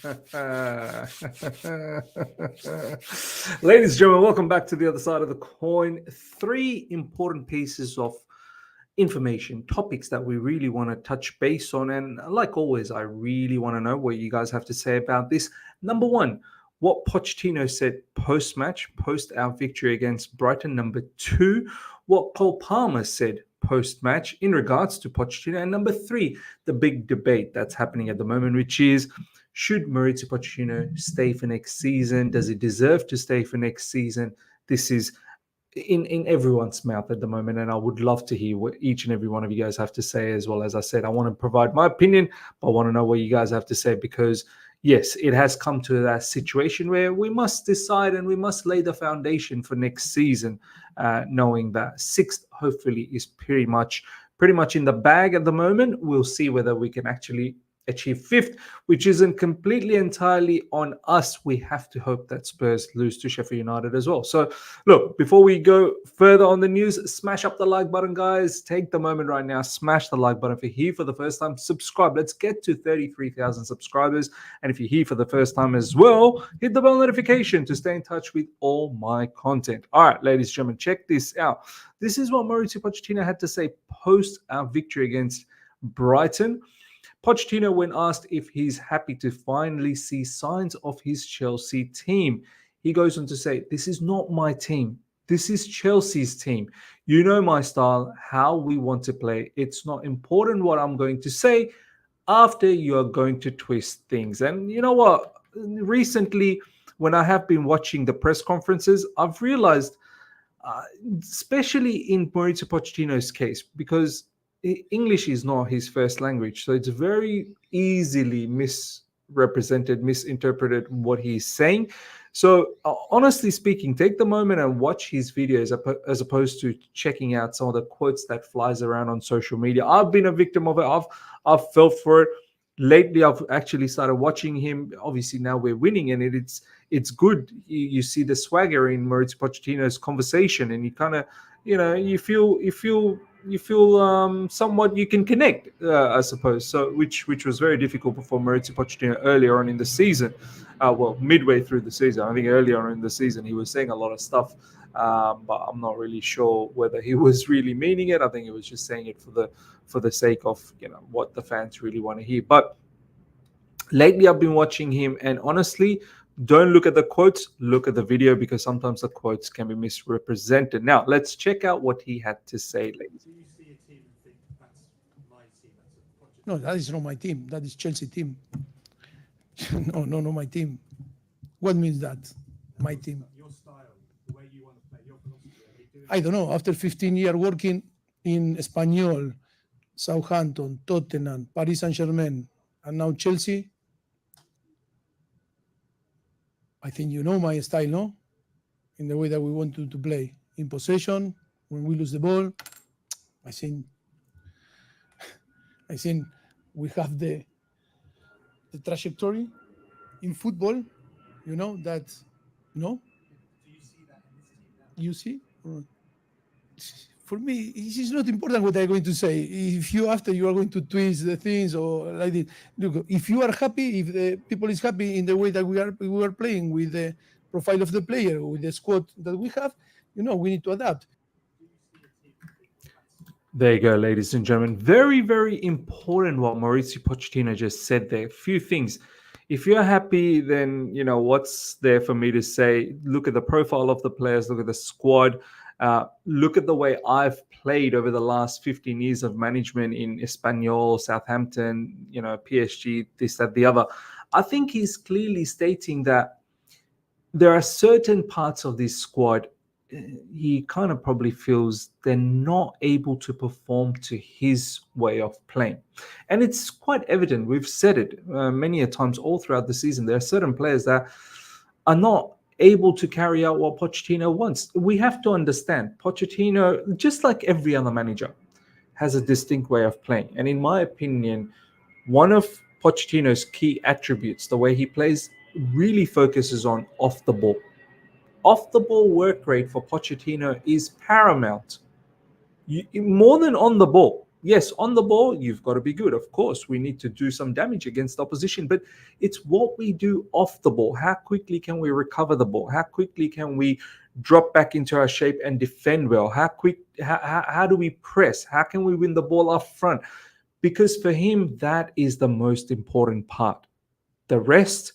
Ladies and gentlemen, welcome back to the other side of the coin. Three important pieces of information, topics that we really want to touch base on. And like always, I really want to know what you guys have to say about this. Number one, what Pochettino said post match, post our victory against Brighton. Number two, what Cole Palmer said post match in regards to Pochettino. And number three, the big debate that's happening at the moment, which is should Maurizio Pochettino stay for next season? Does he deserve to stay for next season? This is in everyone's mouth at the moment, and I would love to hear what each and every one of you guys have to say. As well, as I said, I want to provide my opinion, but I want to know what you guys have to say, because yes, it has come to that situation where we must decide and we must lay the foundation for next season, knowing that sixth hopefully is pretty much in the bag at the moment. We'll see whether we can actually achieve fifth, which isn't completely entirely on us. We have to hope that Spurs lose to Sheffield United as well. So look, before we go further on the news, smash up the like button, guys. Take the moment right now, smash the like button. If you're here for the first time, subscribe. Let's get to 33,000 subscribers. And if you're here for the first time as well, hit the bell notification to stay in touch with all my content. All right, ladies and gentlemen, check this out. This is what Maurizio Pochettino had to say post our victory against Brighton. Pochettino, when asked if he's happy to finally see signs of his Chelsea team, he goes on to say, "This is not my team. This is Chelsea's team. You know my style, how we want to play. It's not important what I'm going to say after you're going to twist things." And you know what? Recently, when I have been watching the press conferences, I've realized, especially in Maurizio Pochettino's case, because English is not his first language, so it's very easily misrepresented, misinterpreted what he's saying. So honestly speaking, take the moment and watch his videos as opposed to checking out some of the quotes that flies around on social media. I've been a victim of it. I've felt for it. Lately, I've actually started watching him. Obviously, now we're winning, and it's good. You see the swagger in Maurizio Pochettino's conversation, and you kind of, you feel somewhat you can connect, I suppose. So which was very difficult for Maurizio Pochettino earlier on in the season. Well, midway through the season, I think earlier on in the season he was saying a lot of stuff, but I'm not really sure whether he was really meaning it. I think he was just saying it for the sake of what the fans really want to hear. But lately, I've been watching him, and honestly, don't look at the quotes, look at the video, because sometimes the quotes can be misrepresented. Now, let's check out what he had to say, ladies. Do you see a team and think that's my team? That's a Pochettino? No, that is not my team. That is Chelsea team. No, my team. What means that? My team. Your style, the way you want to play, your philosophy. Are they doing I don't know. After 15 years working in Espanyol, Southampton, Tottenham, Paris Saint-Germain, and now Chelsea, I think you know my style, no? In the way that we want to play. In possession, when we lose the ball, I think we have the trajectory in football, that, no? Do you see that in this team now? You see? For me, it's not important what I'm going to say. If you after you are going to twist the things or like this, look, if you are happy, if the people is happy in the way that we are playing with the profile of the player, with the squad that we have, we need to adapt. Do you see a team and think that's There you go, ladies and gentlemen. Very, very important what Maurizio Pochettino just said there. A few things. If you're happy, then, what's there for me to say? Look at the profile of the players, look at the squad, look at the way I've played over the last 15 years of management in Espanyol, Southampton, PSG, this, that, the other. I think he's clearly stating that there are certain parts of this squad he kind of probably feels they're not able to perform to his way of playing. And it's quite evident. We've said it many a times all throughout the season. There are certain players that are not able to carry out what Pochettino wants. We have to understand Pochettino, just like every other manager, has a distinct way of playing. And in my opinion, one of Pochettino's key attributes, the way he plays, really focuses on off the ball. Off the ball work rate for Pochettino is paramount. More than on the ball. Yes, on the ball, you've got to be good. Of course, we need to do some damage against the opposition, but it's what we do off the ball. How quickly can we recover the ball? How quickly can we drop back into our shape and defend well? How do we press? How can we win the ball up front? Because for him, that is the most important part. The rest,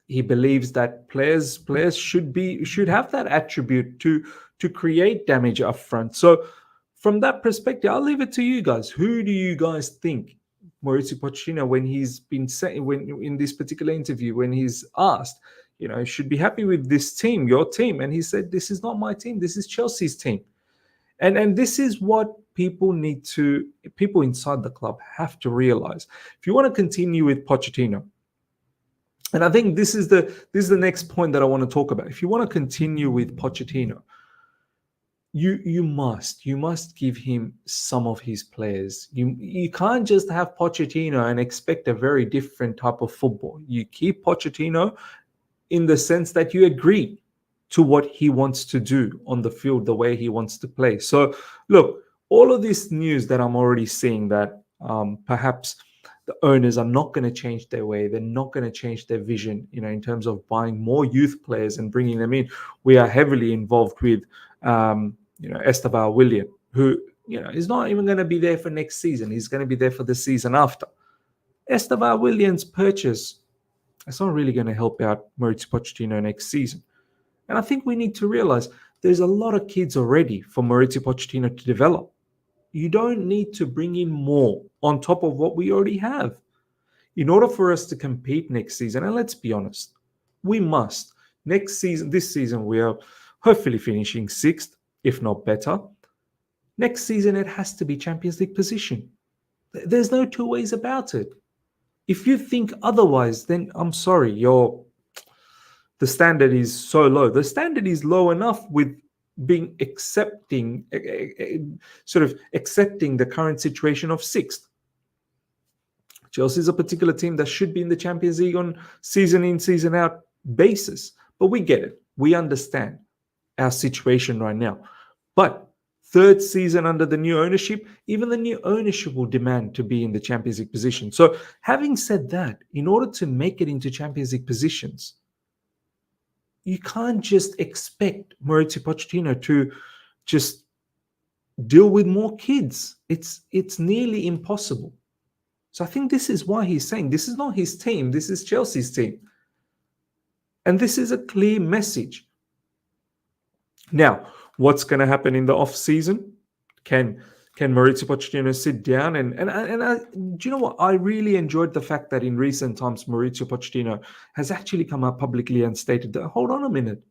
he believes that players should have that attribute to create damage up front. So from that perspective, I'll leave it to you guys. Who do you guys think Mauricio Pochettino, when he's been saying, when in this particular interview, when he's asked, should be happy with this team, your team, and he said, "This is not my team. This is Chelsea's team." And this is what people inside the club have to realize. If you want to continue with Pochettino, and I think this is the next point that I want to talk about. If you want to continue with Pochettino, you must give him some of his players. You can't just have Pochettino and expect a very different type of football. You keep Pochettino in the sense that you agree to what he wants to do on the field, the way he wants to play. So look, all of this news that I'm already seeing, that perhaps the owners are not going to change their way, they're not going to change their vision, in terms of buying more youth players and bringing them in. We are heavily involved with Esteban William, who is not even going to be there for next season. He's going to be there for the season after. Esteban Williams' purchase, it's not really going to help out Mauricio Pochettino next season. And I think we need to realize there's a lot of kids already for Mauricio Pochettino to develop. You don't need to bring in more on top of what we already have. In order for us to compete next season, and let's be honest, we must. This season, we are hopefully finishing 6th, if not better. Next season, it has to be Champions League position. There's no two ways about it. If you think otherwise, then I'm sorry, the standard is so low. The standard is low enough with being accepting the current situation of 6th. Chelsea is a particular team that should be in the Champions League on season in, season out basis. But we get it. We understand our situation right now. But 3rd season under the new ownership, even the new ownership will demand to be in the Champions League position. So having said that, in order to make it into Champions League positions, you can't just expect Mauricio Pochettino to just deal with more kids. It's nearly impossible. So I think this is why he's saying this is not his team, this is Chelsea's team. And this is a clear message. Now, what's going to happen in the off-season? Can Mauricio Pochettino sit down and do you know what? I really enjoyed the fact that in recent times, Mauricio Pochettino has actually come out publicly and stated that, hold on a minute,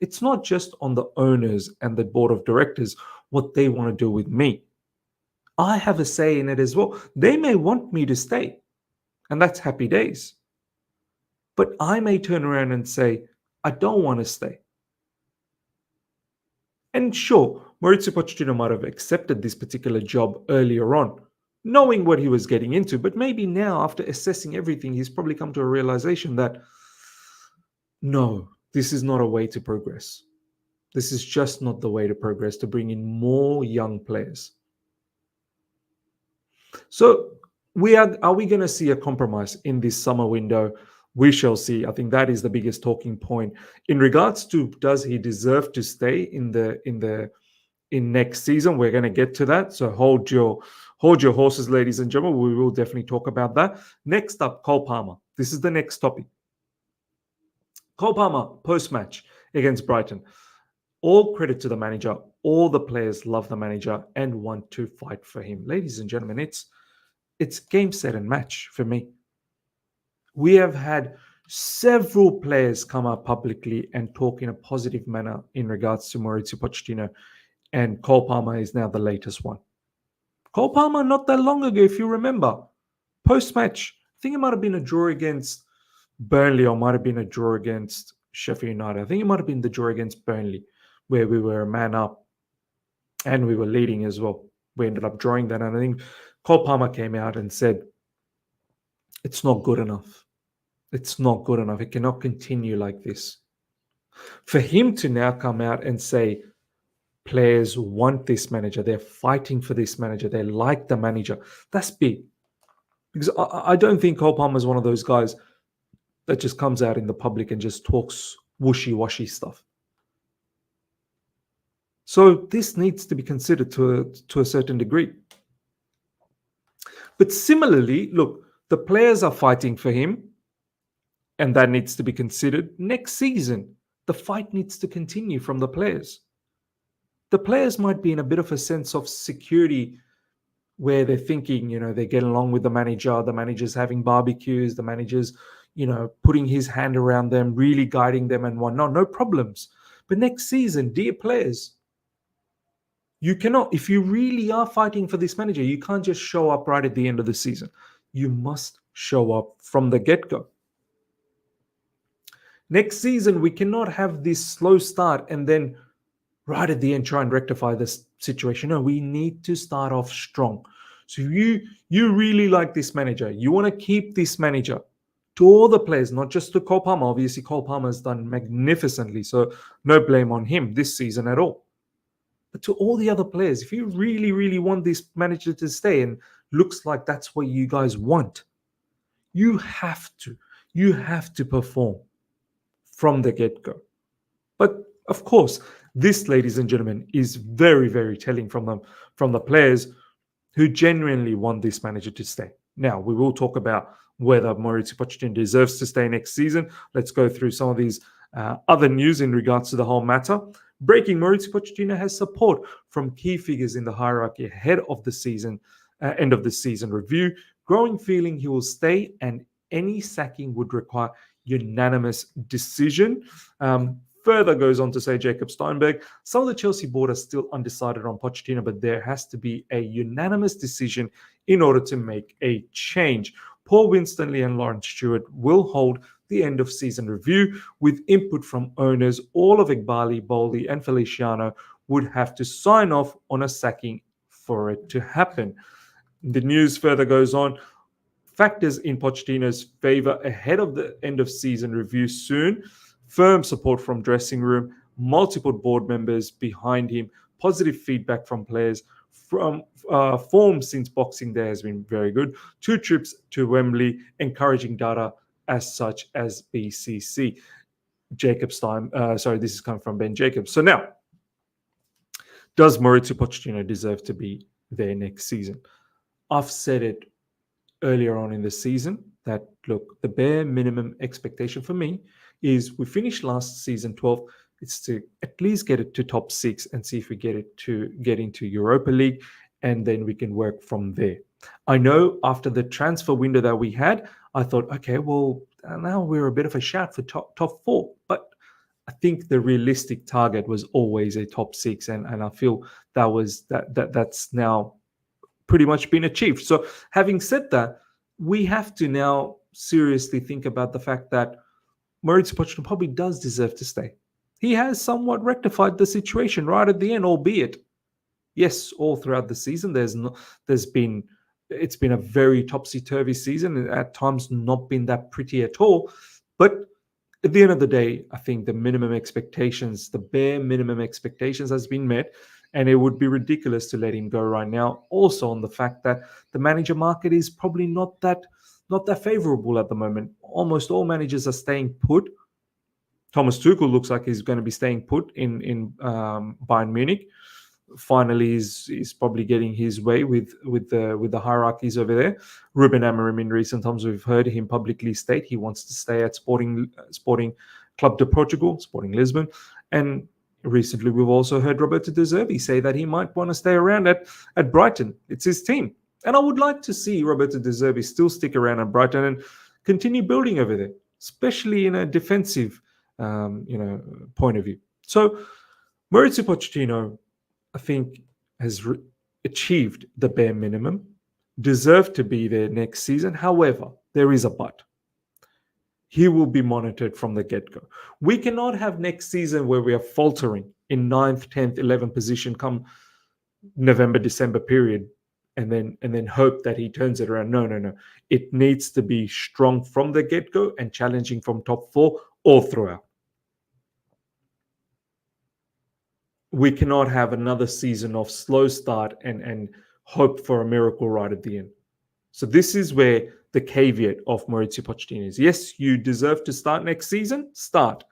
it's not just on the owners and the board of directors what they want to do with me. I have a say in it as well. They may want me to stay, and that's happy days. But I may turn around and say, I don't want to stay. And sure, Mauricio Pochettino might have accepted this particular job earlier on, knowing what he was getting into. But maybe now, after assessing everything, he's probably come to a realization that, no, this is not a way to progress. This is just not the way to progress, to bring in more young players. So are we going to see a compromise in this summer window? We shall see. I think that is the biggest talking point in regards to, does he deserve to stay in next season? We're going to get to that. So hold your horses, ladies and gentlemen. We will definitely talk about that. Next up, Cole Palmer. This is the next topic. Cole Palmer post-match against Brighton. All credit to the manager. All the players love the manager and want to fight for him. Ladies and gentlemen, it's game, set, and match for me. We have had several players come out publicly and talk in a positive manner in regards to Mauricio Pochettino, and Cole Palmer is now the latest one. Cole Palmer, not that long ago, if you remember, post-match, I think it might have been a draw against Burnley or might have been a draw against Sheffield United. I think it might have been the draw against Burnley, where we were a man up and we were leading as well. We ended up drawing that, and I think Cole Palmer came out and said, it's not good enough. It's not good enough. It cannot continue like this. For him to now come out and say, Players want this manager. They're fighting for this manager. They like the manager. That's big. Because I don't think Cole Palmer is one of those guys that just comes out in the public and just talks wishy-washy stuff. So this needs to be considered to a certain degree. But similarly, look, the players are fighting for him, and that needs to be considered. Next season, the fight needs to continue from the players. The players might be in a bit of a sense of security where they're thinking, they're getting along with the manager's having barbecues, the manager's, putting his hand around them, really guiding them and whatnot, no problems. But next season, dear players, you cannot, if you really are fighting for this manager, you can't just show up right at the end of the season. You must show up from the get-go. Next season, we cannot have this slow start and then right at the end try and rectify this situation. No, we need to start off strong. So you really like this manager. You want to keep this manager. To all the players, not just to Cole Palmer. Obviously, Cole Palmer has done magnificently, so no blame on him this season at all. But to all the other players, if you really, really want this manager to stay, and looks like that's what you guys want, you have to perform from the get-go. But of course, this, ladies and gentlemen, is very, very telling from the players who genuinely want this manager to stay. Now, we will talk about whether Maurizio Pochettino deserves to stay next season. Let's go through some of these other news in regards to the whole matter. Breaking: Maurizio Pochettino has support from key figures in the hierarchy ahead of the season, end of the season review. Growing feeling he will stay, and any sacking would require unanimous decision. Further goes on to say Jacob Steinberg, some of the Chelsea board are still undecided on Pochettino, but there has to be a unanimous decision in order to make a change. Paul Winstanley and Lawrence Stewart will hold the end of season review with input from owners. All of Igbali, Bowley and Feliciano would have to sign off on a sacking for it to happen. The news further goes on. Factors in Pochettino's favor ahead of the end of season review soon. Firm support from dressing room, multiple board members behind him, positive feedback from players. From form since Boxing Day has been very good. 2 trips to Wembley, encouraging data as such as BCC. This is coming from Ben Jacobs. So now, does Maurizio Pochettino deserve to be there next season? I've said it earlier on in the season that, look, the bare minimum expectation for me is we finished last season 12th. It's to at least get it to top 6 and see if we get into Europa League, and then we can work from there. I know after the transfer window that we had, I thought, okay, well, now we're a bit of a shout for top 4. But I think the realistic target was always a top 6, and I feel that's now pretty much been achieved. So having said that, we have to now seriously think about the fact that Maurizio Pochettino probably does deserve to stay. He has somewhat rectified the situation right at the end, albeit, yes, all throughout the season, it's been a very topsy-turvy season, and at times not been that pretty at all. But at the end of the day, I think the bare minimum expectations has been met, and it would be ridiculous to let him go right now. Also on the fact that the manager market is probably not that favorable at the moment. Almost all managers are staying put. Thomas Tuchel looks like he's going to be staying put in Bayern Munich. Finally, he's probably getting his way with the hierarchies over there. Ruben Amorim, in recent times, we've heard him publicly state he wants to stay at Sporting Club de Portugal, Sporting Lisbon, and recently we've also heard Roberto De Zerbi say that he might want to stay around at Brighton. It's his team, and I would like to see Roberto De Zerbi still stick around at Brighton and continue building over there, especially in a defensive point of view. So Maurizio Pochettino, I think, has achieved the bare minimum, deserved to be there next season. However, there is a but. He will be monitored from the get-go. We cannot have next season where we are faltering in 9th, 10th, 11th position come November, December period, and then hope that he turns it around. No. It needs to be strong from the get-go and challenging from top 4 all throughout. we cannot have another season of slow start and hope for a miracle right at the end. So this is where the caveat of Maurizio Pochettino is. Yes, you deserve to start next season, start.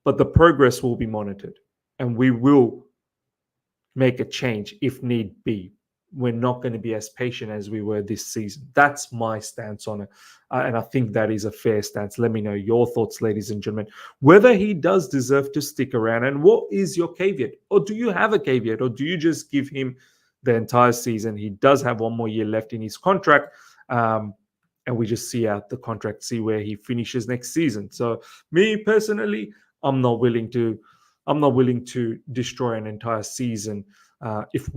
But the progress will be monitored. And we will make a change if need be. We're not going to be as patient as we were this season. That's my stance on it. And I think that is a fair stance. Let me know your thoughts, ladies and gentlemen, whether he does deserve to stick around. And what is your caveat? Or do you have a caveat? Or do you just give him the entire season? He does have one more year left in his contract. And we just see out the contract, see where he finishes next season. So me personally, I'm not willing to destroy an entire season if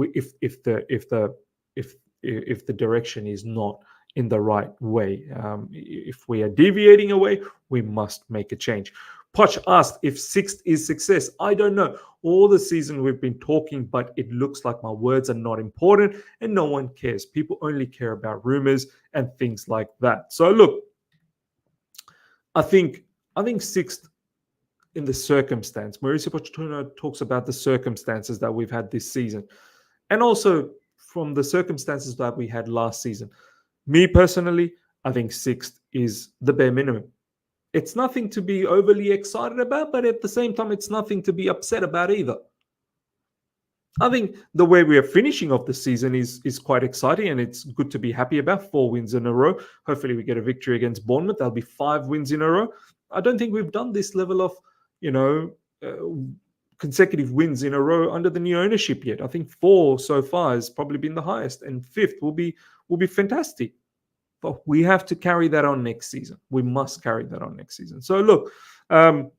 the direction is not in the right way. If we are deviating away, we must make a change. Poch asked if sixth is success. I don't know. All the season we've been talking, but it looks like my words are not important and no one cares. People only care about rumors and things like that. So look, I think sixth in the circumstance. Maurizio Pochettino talks about the circumstances that we've had this season and also from the circumstances that we had last season. Me personally, I think sixth is the bare minimum. It's nothing to be overly excited about, but at the same time, it's nothing to be upset about either. I think the way we are finishing off the season is quite exciting, and it's good to be happy about. 4 wins in a row. Hopefully we get a victory against Bournemouth. That'll be 5 wins in a row. I don't think we've done this level of, consecutive wins in a row under the new ownership yet. I think 4 so far has probably been the highest, and 5th will be fantastic. But we have to carry that on next season. We must carry that on next season. So look, to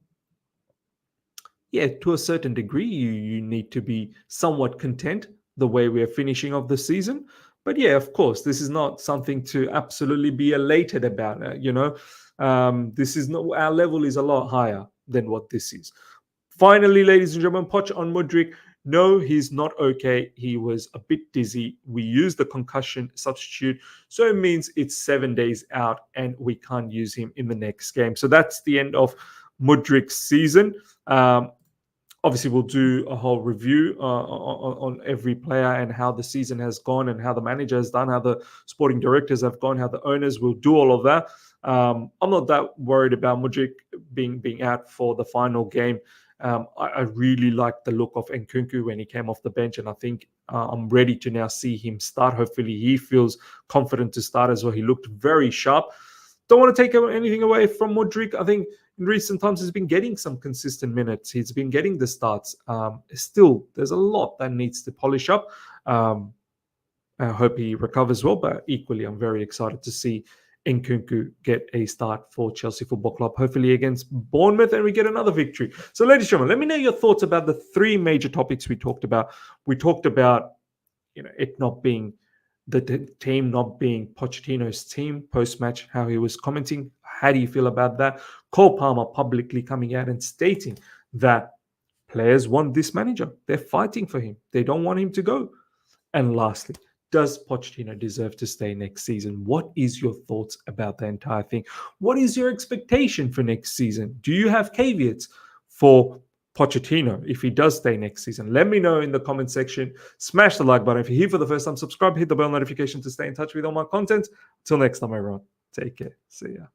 a certain degree, you need to be somewhat content the way we are finishing off the season. But yeah, of course, this is not something to absolutely be elated about. This is not, our level is a lot higher than what this is. Finally, ladies and gentlemen, Poch on Mudryk. No, he's not okay. He was a bit dizzy. We used the concussion substitute. So it means it's 7 days out and we can't use him in the next game. So that's the end of Mudryk's season. Obviously, we'll do a whole review on every player and how the season has gone and how the manager has done, how the sporting directors have gone, how the owners will do all of that. I'm not that worried about Mudryk being out for the final game. I really liked the look of Nkunku when he came off the bench, and I think I'm ready to now see him start. Hopefully he feels confident to start as well. He looked very sharp. Don't want to take anything away from Mudryk. I think in recent times he's been getting some consistent minutes. He's been getting the starts. Still, there's a lot that needs to polish up. I hope he recovers well, but equally I'm very excited to see Nkunku get a start for Chelsea Football Club, hopefully against Bournemouth, and we get another victory. So, ladies and gentlemen, let me know your thoughts about the 3 major topics we talked about. We talked about, it not being the team not being Pochettino's team post-match, how he was commenting. How do you feel about that? Cole Palmer publicly coming out and stating that players want this manager. They're fighting for him. They don't want him to go. And lastly, does Pochettino deserve to stay next season? What is your thoughts about the entire thing? What is your expectation for next season? Do you have caveats for Pochettino if he does stay next season? Let me know in the comment section. Smash the like button. If you're here for the first time, subscribe, hit the bell notification to stay in touch with all my content. Until next time, everyone. Take care. See ya.